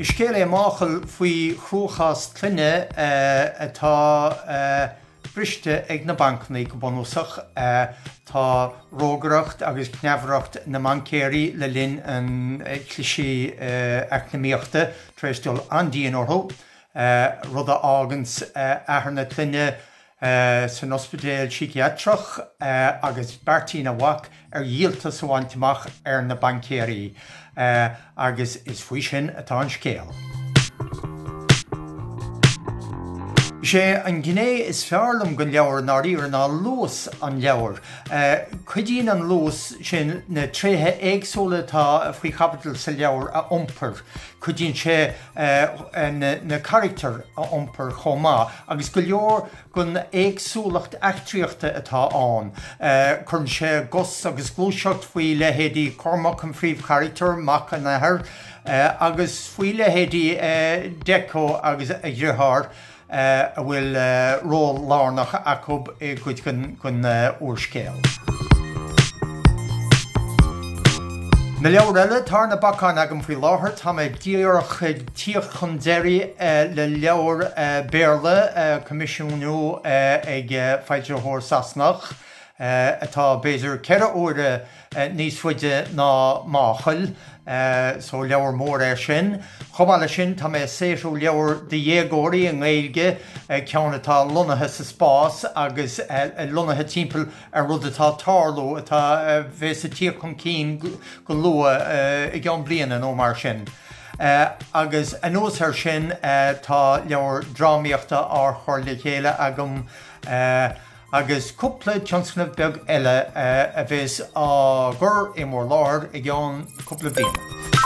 Is céile máchail faoi chrúchas cluine atá briste ag na bancnaí go bunúsach tá rógracht agus cneamhreacht na mancéirí le linn an cliché eacnamaíochta tréistil an díon orthu rud a ágans ahar na cluine san ospidéal psichiatrach agus beartaí na mhac díalta sa bhainteach na bancéirí agus is faoi sin atá an scéal. sé an Gné is fearlam go leabhar ná riar ná luas an leabhar. Cuidín an luas sin na tréthe éagsúla tá faoi capital sa leabhar a iompar. Cuidín sé na character a iompar chomá, agus go leor gon éagsúlacht eachtriachta atá an. Chun sé gos agus glúiseacht faoi lehéadí cormach an phríomh character mac an ahar, agus faoi lehéadí deco agus a dhearthar a bhfuil ról lárnach acób chuid gon uorscéal. Na leabhar eile tar na bacán agam faoi láthair tá mé díorach tíoch chun deirí le leabhar béarla comisiúnú ag feidearthóir Sasnach atá béidir ceithre óra níos fuide ná máchail so leabhar mór sin. Chomáile sin tá mé séisiú leabhar de dhégóirí an Ghaeilge ceann atá lonathe sa spás agus lonathe timpeall ar rud atá tarlú atá bheith sa tíoch chun cín go lua i gceann bliana nó mar sin. Agus anuas ar sin tá leabhar drámaíochta ar chur le chéile agam agus cúpla tionscnamh beag eile a bheits á gur i mór láthir i gceann cúpla bliana.